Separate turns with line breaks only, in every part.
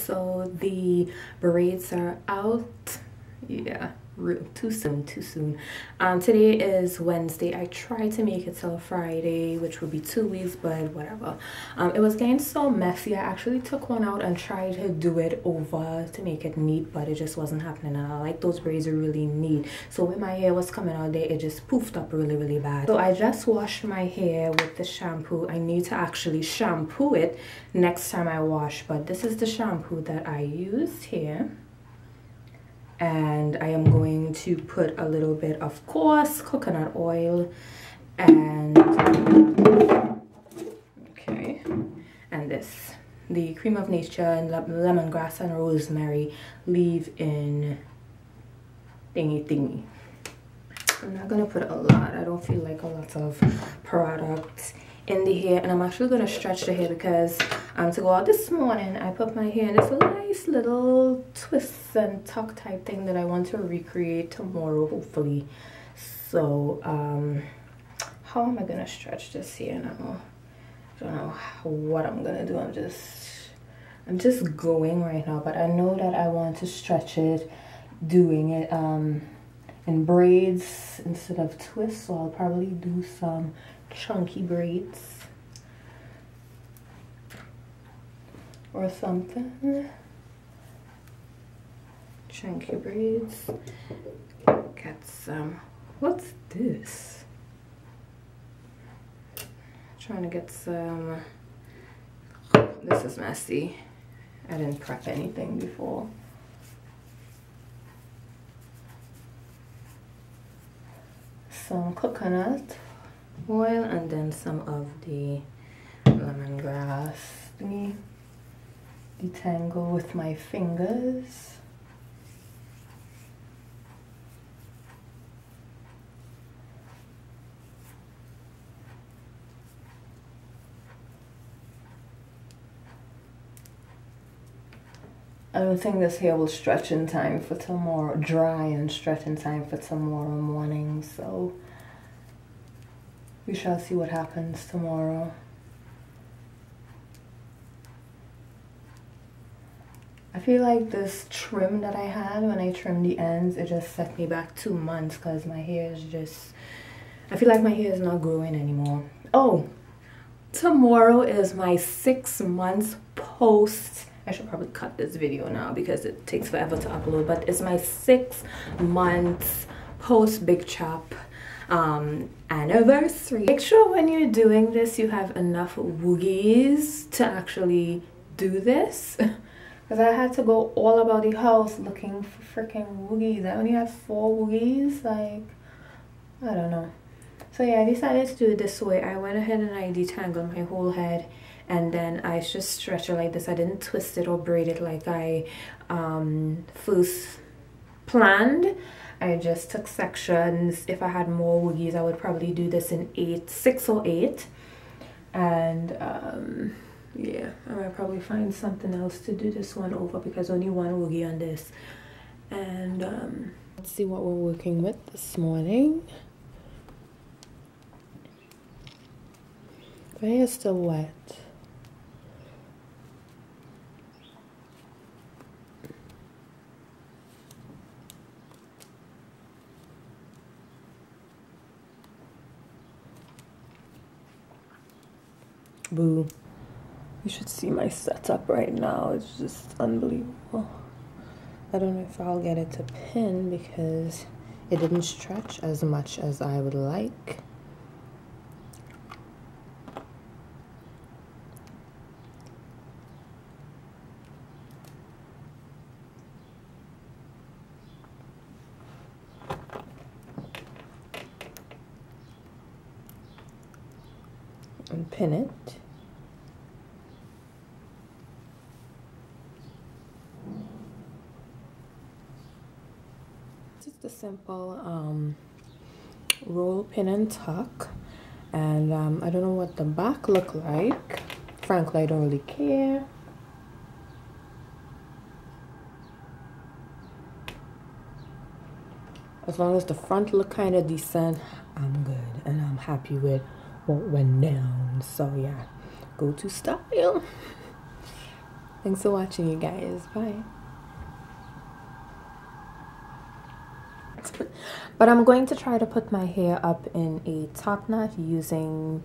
so the braids are out. Yeah, too soon. Today is Wednesday. I tried to make it till Friday, which would be 2 weeks, but whatever. It was getting so messy. I actually took one out and tried to do it over to make it neat, but it just wasn't happening, and I like those braids are really neat. So when my hair was coming out there, it just poofed up really bad. So I just washed my hair with the shampoo. I need to actually shampoo it next time I wash, but this is the shampoo that I used here. And I am going to put a little bit of coarse coconut oil and this, the cream of nature and lemongrass and rosemary leave-in thingy. I'm not gonna put a lot. I don't feel like a lot of product in the hair, and I'm actually gonna stretch the hair because to go out this morning I put my hair in this nice little twist and tuck type thing that I want to recreate tomorrow, hopefully. So how am I gonna stretch this hair now? I don't know what I'm gonna do. I'm just going right now, but I know that I want to stretch it doing it in braids instead of twists, so I'll probably do some chunky braids or something. Chunky braids. Get some. What's this? Trying to get some. This is messy. I didn't prep anything before. Some coconut oil and then some of the lemongrass thingy. Detangle with my fingers. I don't think this hair will stretch in time for tomorrow, dry and stretch in time for tomorrow morning, so we shall see what happens tomorrow. I feel like this trim that I had when I trimmed the ends, it just set me back 2 months because my hair is just, I feel like my hair is not growing anymore. Oh, tomorrow is my 6 months post. I should probably cut this video now because it takes forever to upload, but it's my 6 months post big chop anniversary. Make sure when you're doing this you have enough woogies to actually do this, because I had to go all about the house looking for freaking woogies. I only have 4 woogies, like, I don't know. So yeah, I decided to do it this way. I went ahead and I detangled my whole head, and then I just stretch it like this. I didn't twist it or braid it like I first planned. I just took sections. If I had more woogies, I would probably do this in 6 or 8. And yeah, I might probably find something else to do this one over because only 1 woogie on this. And let's see what we're working with this morning. My hair is still wet. Boo. You should see my setup right now. It's just unbelievable. I don't know if I'll get it to pin because it didn't stretch as much as I would like. And pin it. Just a simple roll, pin and tuck, and I don't know what the back look like. Frankly, I don't really care. As long as the front look kind of decent, I'm good, and I'm happy with what went down. So yeah, go to style. Thanks for watching, you guys. Bye. But I'm going to try to put my hair up in a top knot using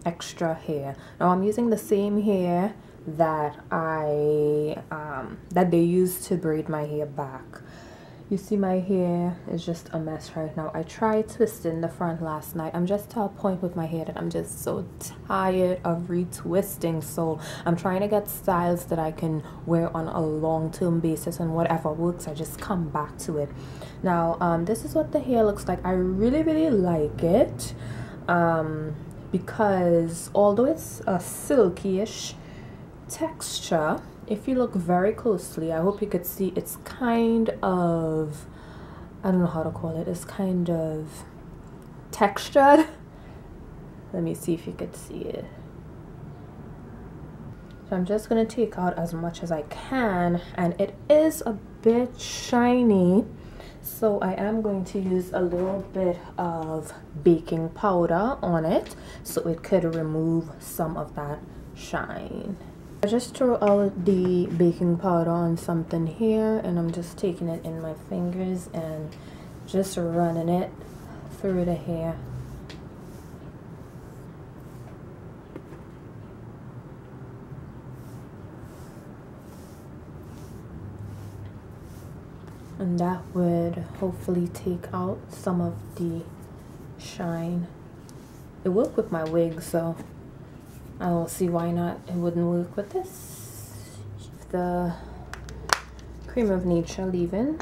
extra hair. Now I'm using the same hair that that they use to braid my hair back. You see my hair is just a mess right now. I tried twisting the front last night. I'm just to a point with my hair that I'm just so tired of retwisting. So I'm trying to get styles that I can wear on a long-term basis, and whatever works, I just come back to it. Now, this is what the hair looks like. I really like it because although it's a silky-ish texture, if you look very closely, I hope you could see, it's kind of, I don't know how to call it, it's kind of textured. Let me see if you could see it. So I'm just going to take out as much as I can, and it is a bit shiny, so I am going to use a little bit of baking powder on it so it could remove some of that shine. I just threw out the baking powder on something here, and I'm just taking it in my fingers and just running it through the hair. And that would hopefully take out some of the shine. It worked with my wig, so I will see why not it wouldn't work with this. The cream of nature leave-in.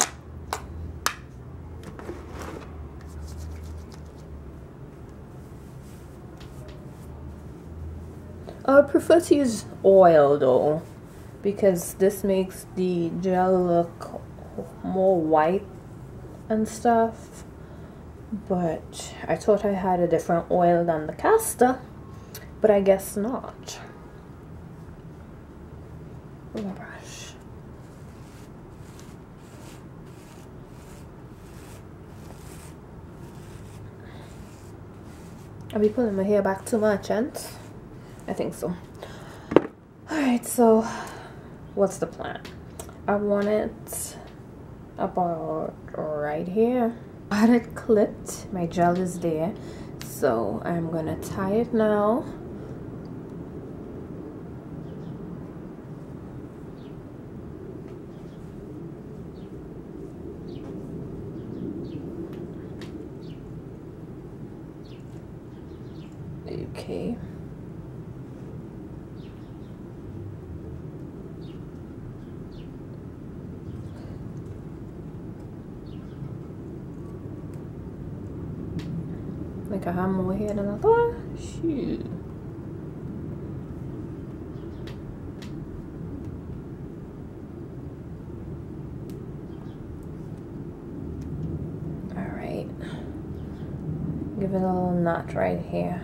I would prefer to use oil though, because this makes the gel look more white and stuff. But I thought I had a different oil than the castor, but I guess not. Oh my gosh. I'll be pulling my hair back too much, and I think so. Alright, so what's the plan? I want it about right here. I had it clipped, my gel is there, so I'm gonna tie it now. Okay. Like I have more hair than I thought. Shoot. Alright. Give it a little knot right here.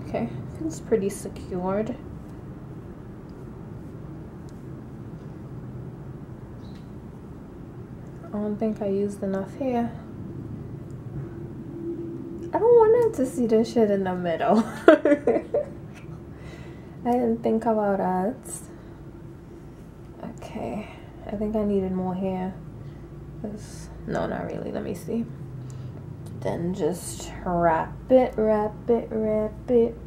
Okay, feels pretty secured. I don't think I used enough here. I don't want them to see this shit in the middle. I didn't think about that. Okay, I think I needed more here. No, not really. Let me see. Then just wrap it, wrap it, wrap it.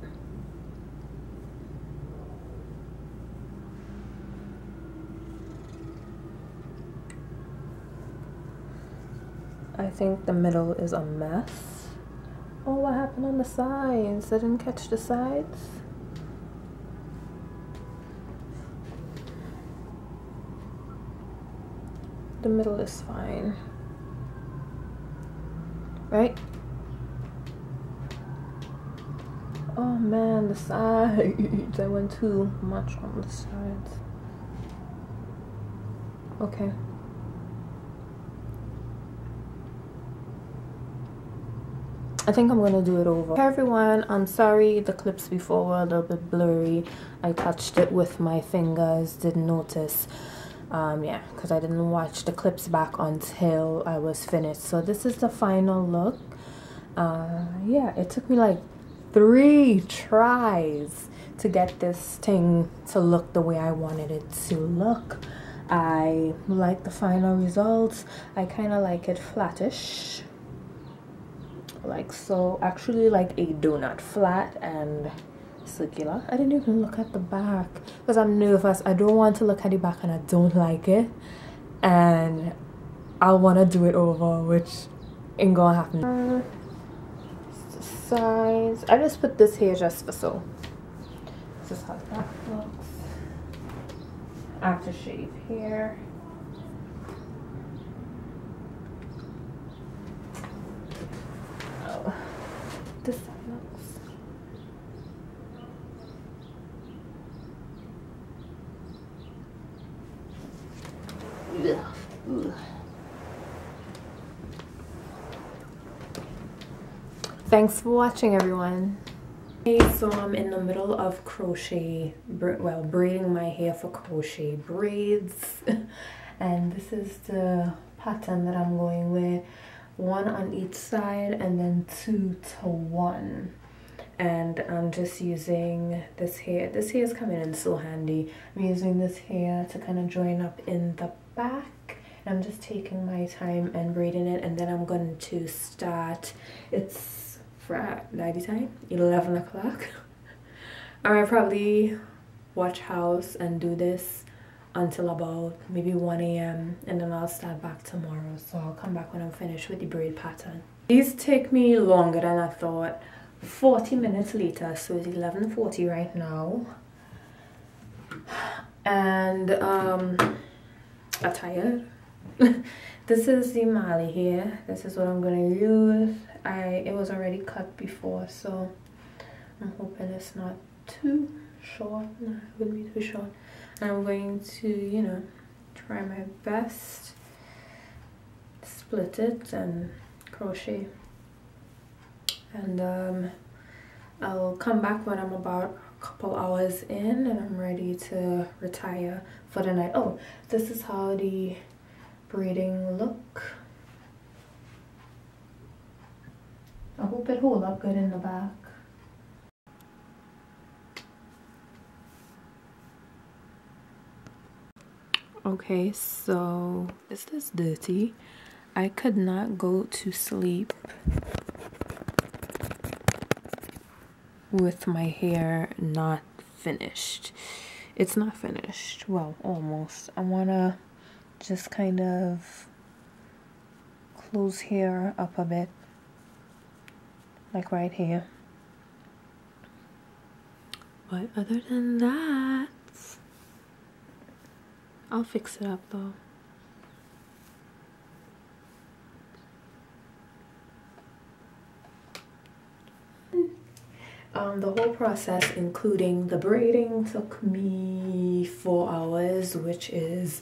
I think the middle is a mess. Oh, what happened on the sides? I didn't catch the sides. The middle is fine. Right? Oh man, the sides. I went too much on the sides. Okay. I think I'm gonna do it over. Hey everyone, I'm sorry the clips before were a little bit blurry. I touched it with my fingers, didn't notice. Yeah, because I didn't watch the clips back until I was finished. So this is the final look. Yeah, it took me like 3 tries to get this thing to look the way I wanted it to look. I like the final results. I kind of like it flattish, like so, actually like a donut, flat and circular. I didn't even look at the back because I'm nervous. I don't want to look at the back and I don't like it, and I want to do it over, which ain't gonna happen. Sides, I just put this here just for so. This is how that looks. Aftershave here. Oh, this side looks. Ugh. Thanks for watching, everyone. Okay, so I'm in the middle of crochet, well, braiding my hair for crochet braids. And this is the pattern that I'm going with. 1 on each side and then 2 to 1. And I'm just using this hair. This hair is coming in so handy. I'm using this hair to kind of join up in the back. I'm just taking my time and braiding it, and then I'm going to start. It's nighty time, 11 o'clock. I might probably watch house and do this until about maybe 1 a.m. and then I'll start back tomorrow. So I'll come back when I'm finished with the braid pattern. These take me longer than I thought. 40 minutes later, so it's 11:40 right now, and I'm tired. This is the Mali here. This is what I'm gonna use. It was already cut before, so I'm hoping it's not too short. No, it wouldn't be too short. I'm going to, you know, try my best, split it and crochet, and I'll come back when I'm about a couple hours in and I'm ready to retire for the night. Oh, this is how the braiding look. I hope it holds up good in the back. Okay, so is this dirty? I could not go to sleep with my hair not finished. It's not finished. Well, almost. I wanna just kind of close here up a bit, like right here. But other than that, I'll fix it up though. The whole process, including the braiding, took me 4 hours, which is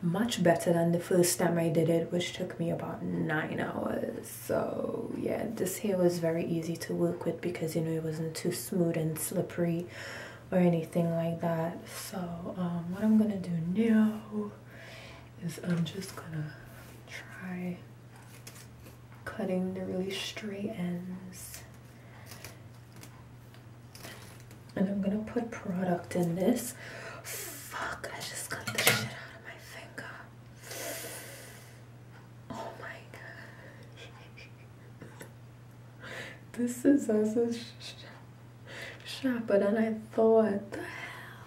much better than the first time I did it, which took me about 9 hours. So yeah, this hair was very easy to work with because, you know, it wasn't too smooth and slippery or anything like that. So what I'm gonna do now is I'm just gonna try cutting the really straight ends. And I'm gonna put product in this. Fuck, I just cut the shit out of my finger. Oh my gosh. This is also sharper than I thought. The hell?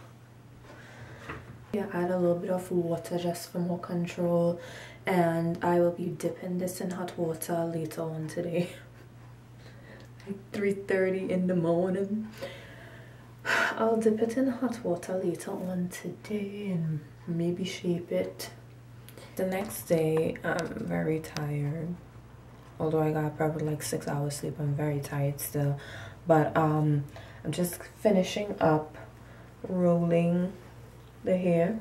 Yeah, add a little bit of water just for more control. And I will be dipping this in hot water later on today. Like 3:30 in the morning. I'll dip it in hot water later on today and maybe shape it. The next day, I'm very tired. Although I got probably like 6 hours sleep, I'm very tired still. But I'm just finishing up rolling the hair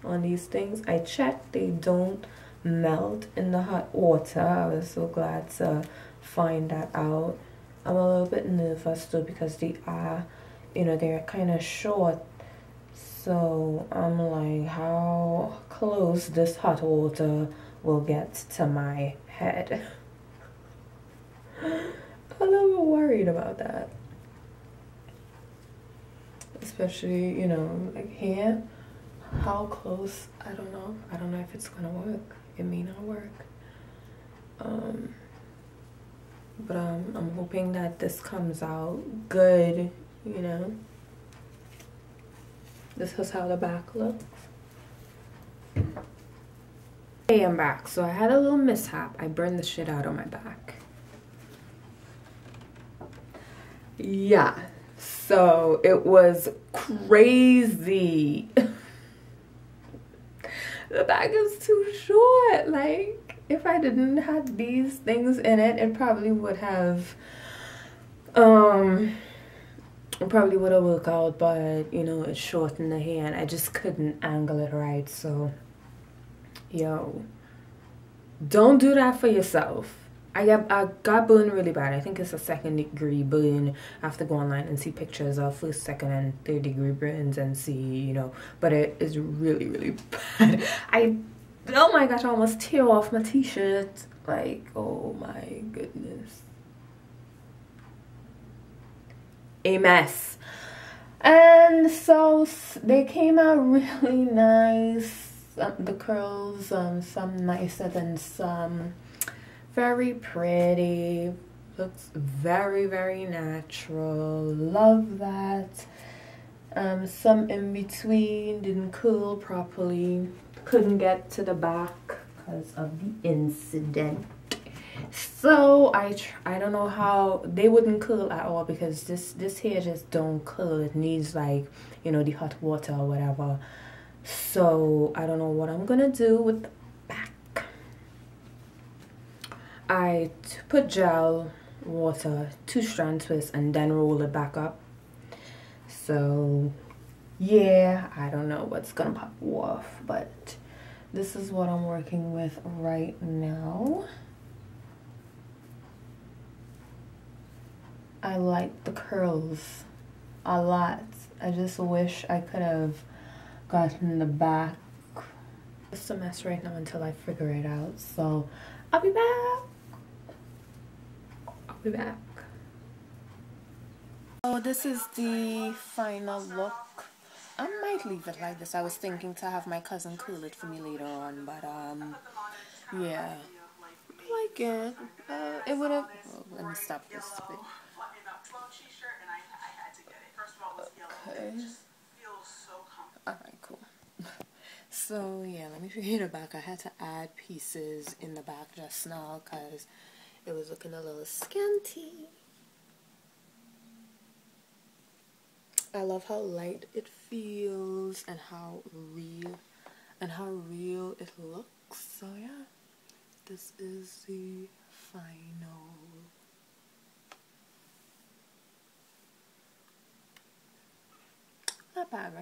on these things. I checked, they don't melt in the hot water. I was so glad to find that out. I'm a little bit nervous too because they are, you know, they're kind of short. So I'm like, how close this hot water will get to my head. I'm a little worried about that. Especially, you know, like here, how close, I don't know. I don't know if it's gonna work. It may not work. But I'm hoping that this comes out good, you know. This is how the back looks. Hey, I'm back. So I had a little mishap. I burned the shit out of my back. Yeah. So it was crazy. The back is too short. Like, if I didn't have these things in it, it probably would have worked out, but you know, it's short in the hair and I just couldn't angle it right. So yo, don't do that for yourself. I got burned really bad. I think it's a 2nd-degree burn. I have to go online and see pictures of 1st, 2nd, and 3rd-degree burns and see, you know. But it is really, really bad. Oh my gosh, I almost tear off my t-shirt. Like, oh my goodness. A mess. And so they came out really nice. The curls, some nicer than some. Very pretty. Looks very, very natural. Love that. Some in between didn't curl properly. Couldn't get to the back because of the incident. So I don't know how they wouldn't curl at all because this hair just don't curl. It needs, like, you know, the hot water or whatever. So I don't know what I'm gonna do with the back. I put gel, water, 2-strand twist, and then roll it back up. So yeah, I don't know what's gonna pop off, but this is what I'm working with right now. I like the curls a lot. I just wish I could have gotten the back. It's a mess right now until I figure it out. So I'll be back. I'll be back. So this is the final look. I might leave it like this. I was thinking to have my cousin curl it for me later on, but yeah, I like it. It would have. Oh, let me stop this bit. Okay. Alright, cool. So yeah, let me figure the back. I had to add pieces in the back just now because it was looking a little scanty. I love how light it feels and how real it looks. So yeah, this is the final. Not bad, right?